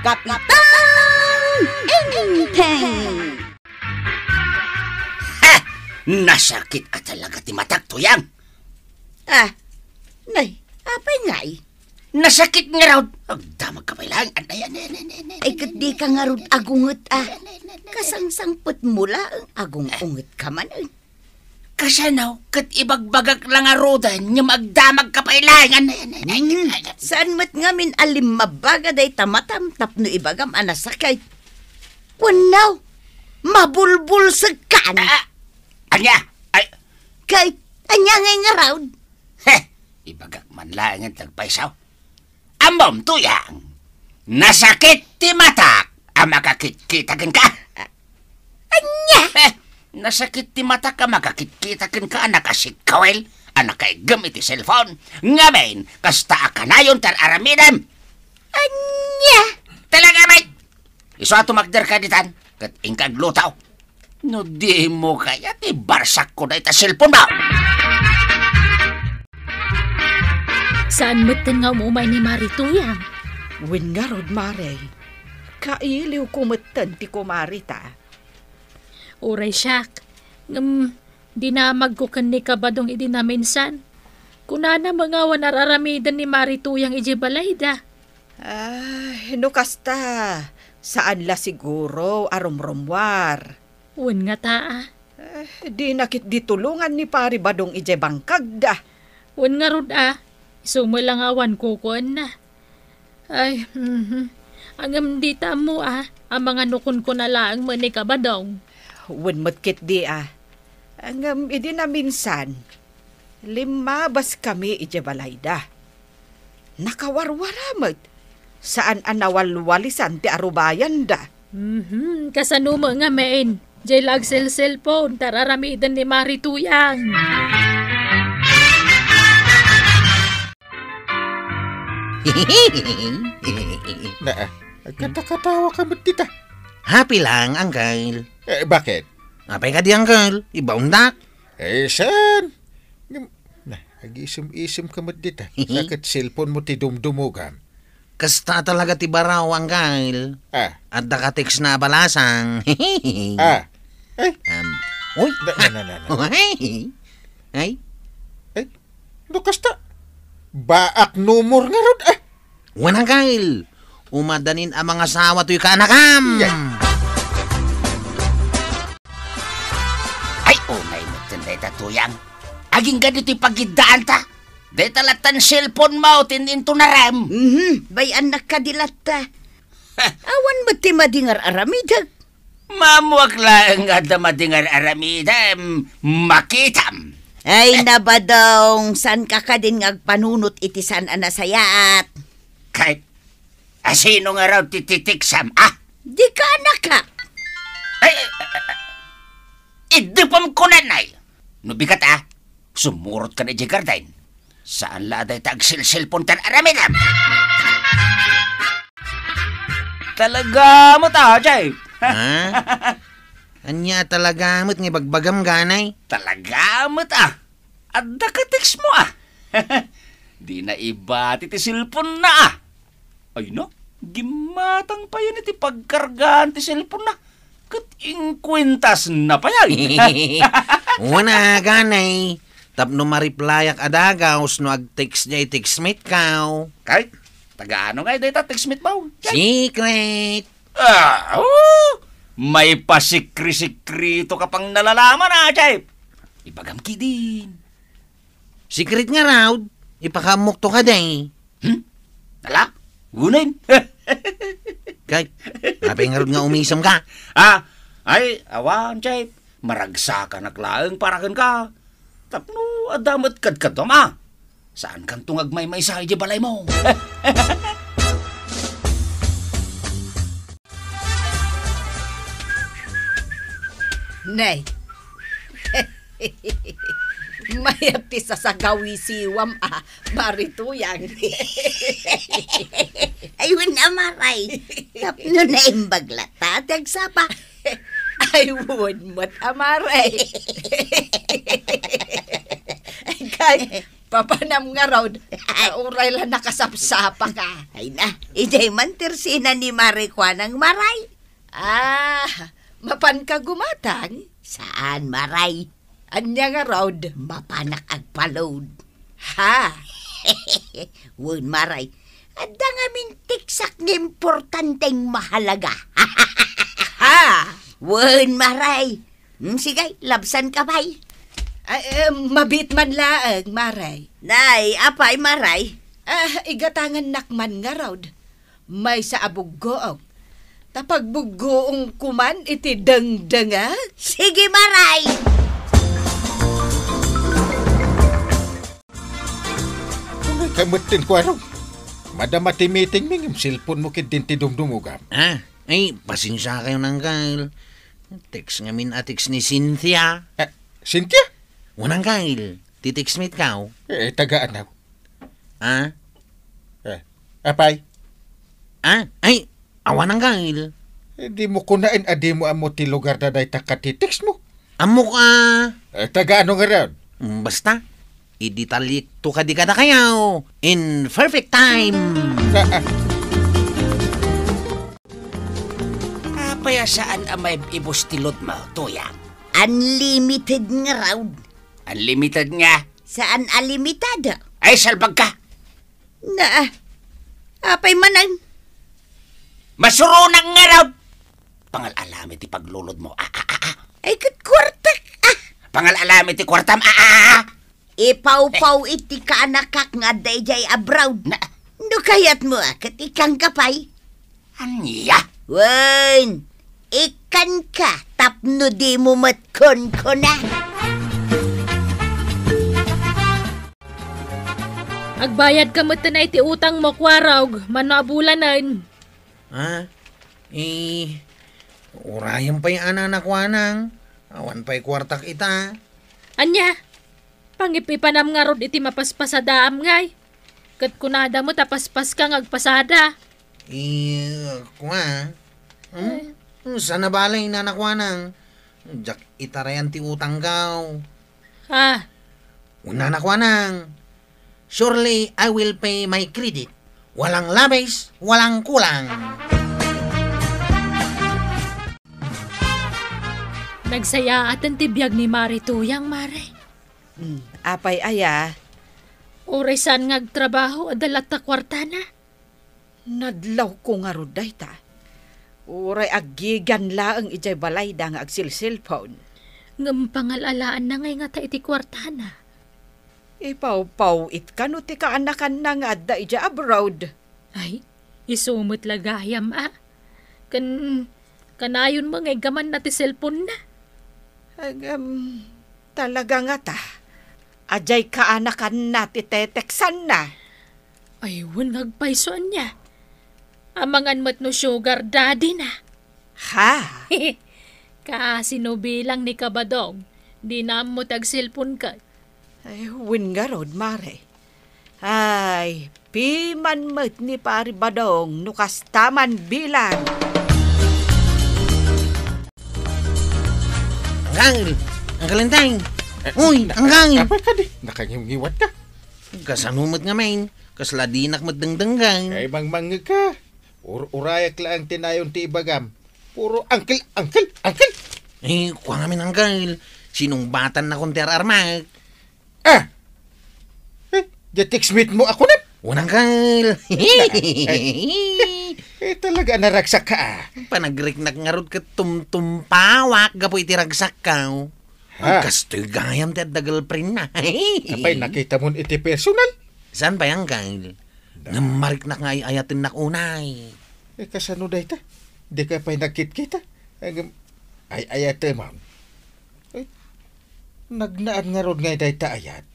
Kapitan Enteng! Ha! Nasakit ka talaga ti matak, Tuyang. Nay, apay nga'y? Nasakit nga raw. Agdamag ka pa lang. Ay, di ka nga rod agungot Kasangsangpot mula ang agungungot ka man Kasanaw, kat ibagbagak lang nga rodan, niya magdamag ka pa ilangan. Saan mat ngamin alim mabaga day tamatam tapno ibagam anasakay. Wanaw, mabulbul sa kan. Anya? Ay, Kay, anya ngay nga raw. ibagak man lang ang tagpaisaw. Amom, Tuyang, nasakit ti matak, ang makakit-kitakin ka. Anya? Nasakit ti mata ka makakit-kitakin ka anak asikawel, anak kay gamit ti cellphone. Ngamen, kasta akanayon tar aramidam. Anya? Talaga, mate. Iso ato magder ka ditan, kat ingkag lutaw. No di mo kaya ti barsak ko na ita cellphone ba? Saan matan nga umumay ni Marituyang? Win nga rod, Mare. Kailiw kumatan ti kumarita. Uray siyak. Dinamag ko kan ni kabadong idi na minsan. Kunana mga wanararamidan ni Marituyang iji balayda. Nukasta. Saan la siguro arumrumwar. Uwan nga taa. Di nakit ditulungan ni pari badong ije bangkag da. Uwan nga rod Sumulang awan kukuan na. Ay, Angam di tamo ang mga nukon ko na lang mo ni kabadong. Wen matkit di Ang idi na minsan, limabas kami ije balayda. Nakawarwaramat. Saan anawalwalisan ti arubayan da. Kasano mo nga main. Jay lag cellphone tararamidan ni Marituyang. Kata-katawa ka ba't tita? Happy lang, Uncle. Bakit? Apay ka di, Uncle? Ibaundak. Saan? Ag-isim-isim ka ba't tita? Sakit cellphone mo ti dumdumugan. Kasta talaga ti baraw, Uncle. At naka-text na balasang. Uy. Ay. Kasta? Baak numor nga rod Wan, Uncle. Umadanin ang mga sawa to'y kaanakam. Ay, may matanda ita, Tuyang. Aging ganito'y pagidaan ta. Day talatan cellphone mo, tindin to na ram. Bay anak ka dilata. Awan mo ti madingar aramidag. Mamuak lang nga da madingar aramidam, makitam. Ay nabadong, san ka ka din ngagpanunot itisan anasayat. Kahit, asino nga raw tititiksam, Di ka anak ka. Ay, idupam ko nanay. Nubikat sumurot ka na di gardain. Saan laday tag-cellphone tan aramidam? Talaga mo Jay. Anya talaga mo't nga bagbagam ganay. Talaga mo't Adda ka text mo Di na iba ti cellphone na Ay no, gimatang pa yan iti pagkargaan ti cellphone na. Kat inkwintas na pa yan. Una ganay. Tapno mariplayak adagaws no ag-text niya i-textmate kaw. Kahit, taga-ano nga dito textmate mo? Secret. May pasikri-sikrito ka pang nalalaman Jay. Ipagamki din. Secret nga raw. Ipakamukto ka day. Nala? Gunin. Kay, napay nga nga umisam ka. Ay, awan Jay. Maragsa ka naglaang parakan ka. Tapno, adamat kad-kad Saan kang tungag may sa ije balay mo? Nay. Mayati sa sagawi siwam Marituyang. Ayun na maray. Tapno na imbaglata. Tagsapa. Ay, would mo't amaray. Kay, Papanam nga raw. Uray lang nakasapsapa ka. Ay na, ijay mantirsina ni Marikwa ng maray. Mapan ka gumatang? Saan maray? Anya nga raw. Mapanak agpalod. Ha? Wun maray. Adda nga mintiksak ng importanteng mahalaga. Ha? Wun maray. Sige, labsan ka bay. Mabit man laang, maray. Nay, apay maray. Igatangan nakman nga raw. May sa abuggoog. Tapag buggoong kuman iti dengdenga. Sige maray. Kamutin ko araw. Madamati meeting ming cellphone mo kit dinti dumdumugam. Ay, pasensya kayo nang Kyle. Text ngamin atix ni Cynthia. Cynthia? Unang Kyle, titext meet ka. Tagaan ako. Ha? Apay? Ay, awan ng Kyle. Di mo kunain adi mo amo ti lugar na day takatitext mo. Amo ka. Tagaan nga rin. Basta, iditalik to ka di kada kayaw. In perfect time. Apaya saan amay ibustilot mo, Tuyang? Unlimited nga raw. Unlimited nga. Saan unlimited? Ay, salbag ka. Na, apay manan. Masurunang nga raw. Pangal-alamit ti paglulod mo. Ay, kwartak. Pangal-alamit ti kwartam. Ipaw-paw iti kaanakak nga dayjay abroad. No kayat mo kat ikang kapay. Anya? Wen, ikan ka tapno di mo matkon ko na. Agbayad ka mo na iti utang mo kwarog, manabulanan. Urayan pa yung anak wanang. Awan pa'y kwartak ita. Anya, pangipipanam nga rod iti mapaspasadaam ngay. Kat kunada mo tapaspas ka ngagpasada. Sana balay na anak wanang. Jak itarayan ti utang gaw. Una anak wanang. Surely I will pay my credit. Walang labis, walang kulang. Nagsaya at ang tibiyag ni Mari Tuyang, Mari. Apay aya. Oresan ngagtrabaho adalat ta kwarta na. Nadlaw ko nga ruday ta. Uray agigan laang ijay balay da nga agsil-cellphone. Ngam pangalalaan na ngay nga ta iti kwarta na. Ipaw-paw it ka no ti kaanakan na nga adda ija abroad. Ay, isumot lagayam Kanayon mo ngay gaman na ti cellphone na. Talaga nga ta. Ajay kaanakan na ti teteksan na. Ayun, ngagpaisoan niya. Amangan mo't no sugar daddy na. Ha? Kasino bilang ni Kabadong, di na mo tag-cellphone ka. Ay, win nga rod, Mare. Ay, piman mo't ni Pari Badong, nukastaman bilang. Angkangil! Ang kalenteng! Uy, angkangil! Apa ka di? Nakangiwat ka. Kasanumot nga main. Kasladinak matdangdanggang. Ay, mangmangig ka. Urayak lang tinayon ti ibagam. Puro angkel. Kuha ngamin angkangil. Sinong batan na konter armag? Jatik smith mo ako na. Unang angkangil. Talaga naragsak ka. Panagriknak nga rod ka tumtumpawak gapo iti ragsak ka. Kastoy gayam ti at girlfriend na. Apay, nakita mo iti personal. Saan pa yung angkangil? Namarik na nga ayatin na unay. Kasano dahi ta? Di ka pa'y nakit-kita. Ay ayatin mo. Nagnaan nga ron nga dahi ta ayat.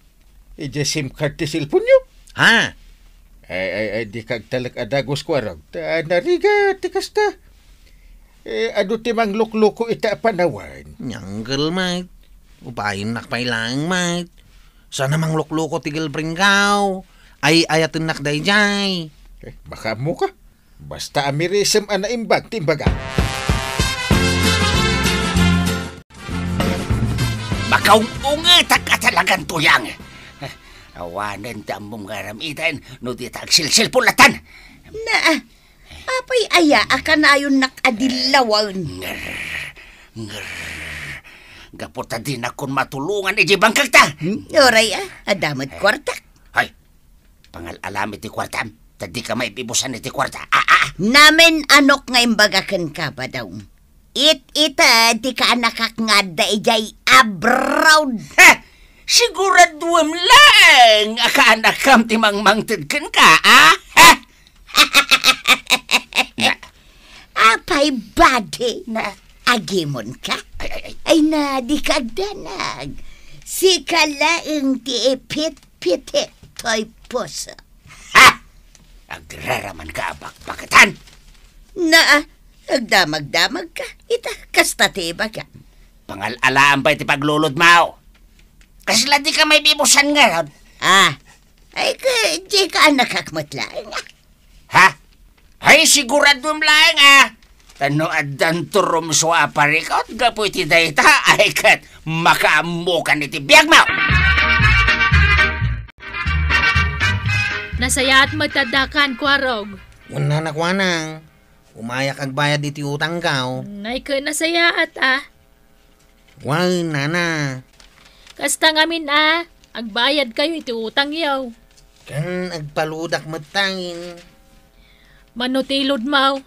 Ija SIM card ti cellphone nyo. Ha? Ay, di kag talag adagos ko araw. Nariga, tikas ta. Ano timang lukloko ita panawan? Nyanggal, mate. Upayin nakpailang, mate. Sana mang lukloko ti girlfriend kaw. Ay ayatin nakday jay. Baka mo ka. Basta amirism ana imbag timbaga. Makaungungat ka talagang Tuyang. Awanan tamong garamitan, no di tagsilsil pulatan. Na, apay aya akan ayon nakadilawan. Gaputa din akong matulungan iti bangkag ta. Oray adamot kwarta. Ay, pangal-alam iti kwartam. Tadi ka maipibusan iti kwarta. Namen anok nga imbagakan ka ba daw? Ita, di ka nakak nga da ijay abroad. Ha! Siguraduam lang! Akaanak timang mangtidkan ka, ha? Apay bade. Na? Agimon ka? Ay. Ay na, di ka danag. Si kalaeng ti ipit-pitit to'y puso. Ha! Agraraman ka, bakbakatan. Na, agdamag-damag ka. Ita, kasta tiba ka. Pangal-alaan ba iti paglulod mo? Kasla di ka may bibusan nga ron. Ay di ka nakakmatlaang. Ha? Ay, siguradum lang, Tano adan turom so aparikot, gapo iti dayta, ay kat makaamukan iti biyag mo. Nasaya at magtadakan, Kwarog. Una na kwanang. Umayak ag bayad iti utang kao. Nay ka nasaya at Wal, nana. Kasta ngamin agbayad kayo iti utang yaw. Kan agpaludak matangin. Manutilod mau.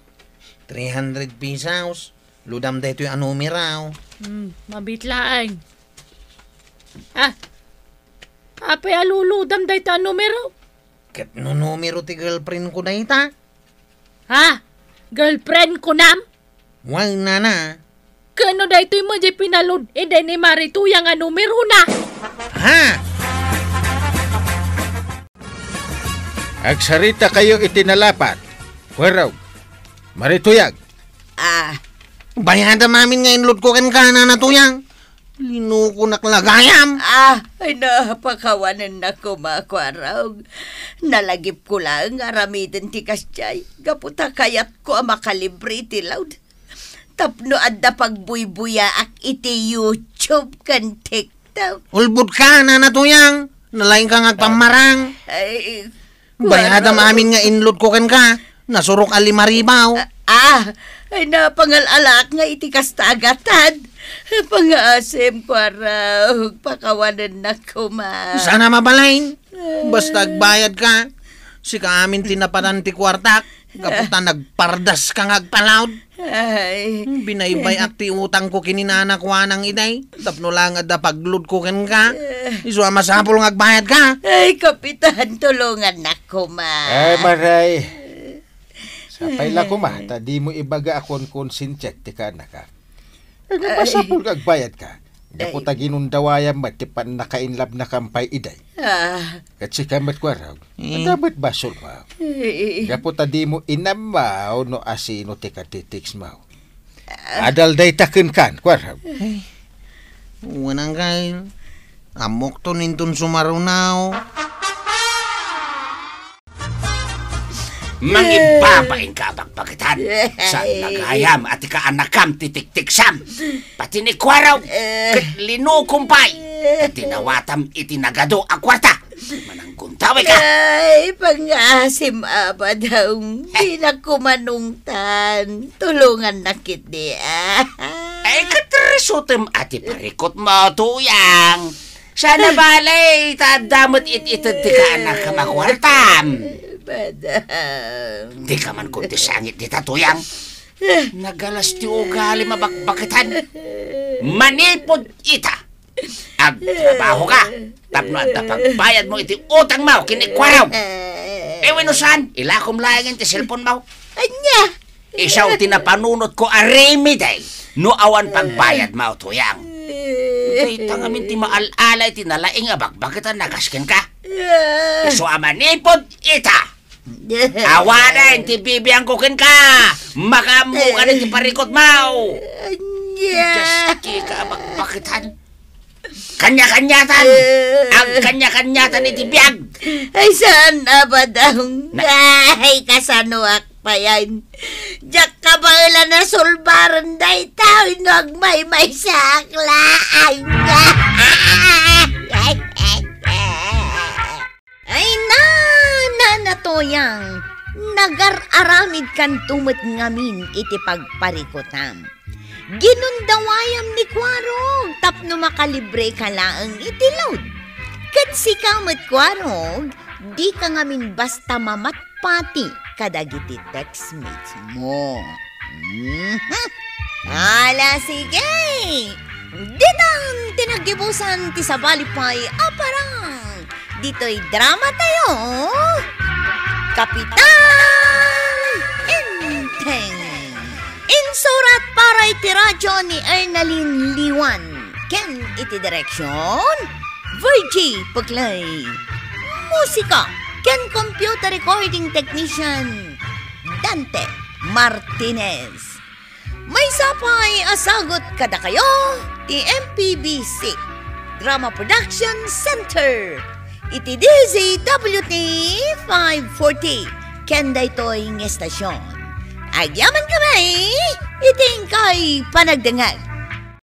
300 pesos. Ludam da ito yung anumiraw. Mabitlaan. Apay aluludam da ito ang numero. Kat no numero ti girlfriend ko na ita. Girlfriend ko nam? Wal, nana. Kano da ito'y mo di pinalod? Ede ni Marituyang ang numero na. Ha? Agsarita kayo itinalapat. Waraw, Marituyag. Bayada mamin nga inlot ko kan kana na tuyang. Linuko naklagayam. Ay napakawanan na ko makwaraw. Nalagip ko lang aramiden ti kasyay. Gaputa kayat ko makalibre ti loud. Tapno adda pagbuybuya ak iti YouTube kan TikTok. Ulbut ka na tuyang. Nalaing ka nga pamarang. Ay, Bayada mamin nga inlot ko kan ka. Nasurok alimaribaw. Ay napangal-alak nga iti kastagatan. Pang-asim ko araw. Pakawanan na ko Sana mabalain. Basta agbayad ka. Si kaamin tinapanan ti kwartak. Kaputa nagpardas ka ngagpalaod. Ay. Binaybay at ti utang ko kininana ko anang iday. Tapno lang adda paglud ko ken ka. Isu masapol ngagbayad ka. Ay, kapitan, tulungan na ko Ay, maray. Sapay lang ko tadi mo ibaga akon konsintyat ti ka na ka. Masapul kagbayad ka. Dapo ta ginundawaya matipan nakainlab na kampay iday. Kat si kamat ko araw. Dapat basol mo. Dapo ta di mo inamaw no asino ti katitiks mo. Adal day takin kan ko araw. Wanang kail. Amok to nintun sumarunaw. Mangibabain ka bakbakitan. Sa nagayam at ikaanakam titik-tiksam. Pati ni Kwaraw, kat linukumpay. At tinawatam itinagado ang kwarta. Manangguntawi ka. Ay, pangasim aba daw. Di na kumanungtan. Tulungan na kiti. Ay, katresutem ati parikot mo, tuyang. Sana balay, tadamot it-itad ti kaanak ka makwartam. Badam. Di ka man kundi sangit di tatuyang. Nagalas ti ugali mabakbakitan. Manipod ita. Ag trabaho ka. Tapno at pagbayad mo iti utang mo kinikwaraw. Ewenusan, ilakom layan ti cellphone mo. Anya? Isaw tinapanunot ko arimi day. No awan pagbayad mo tuyang. Di tangamin ti maalala iti nalaing abakbakitan nagaskin ka. Iso amanipod ita. Awanan, ti bibiyang kukin ka! Makamukan iti parikot mo! Diyos ka, bakbakitan. Kanya-kanyatan! Ang kanya-kanyatan iti biyag! Ay, saan na ba daw? Ay, kasanuak pa yan. Diyak ka ba ila na sulbaran day tao, nagmay-may saklaan. toyang nagar-aramid kan tumot ngamin iti pagparikotam. Ginundawayam ni Kwarog tapno makalibre ka laang iti load. Kat si kamot Kwarog, di ka ngamin basta mamatpati kadagiti textmates mo. Ala, sige! Ditang tinagibusan ti sabalipay aparang. Dito'y drama tayo. Kapitan Enteng. Insurat para iti radyo ni Ernalyn Liwan. Ken iti direksyon Virgie Puglay. Musika ken computer recording technician Dante Martinez. May sapay asagot kada kayo ti MPBC Drama Production Center. Iti DZWT 540 ken daytoy ng estasyon. Agyaman kami, iting kay panagdangag.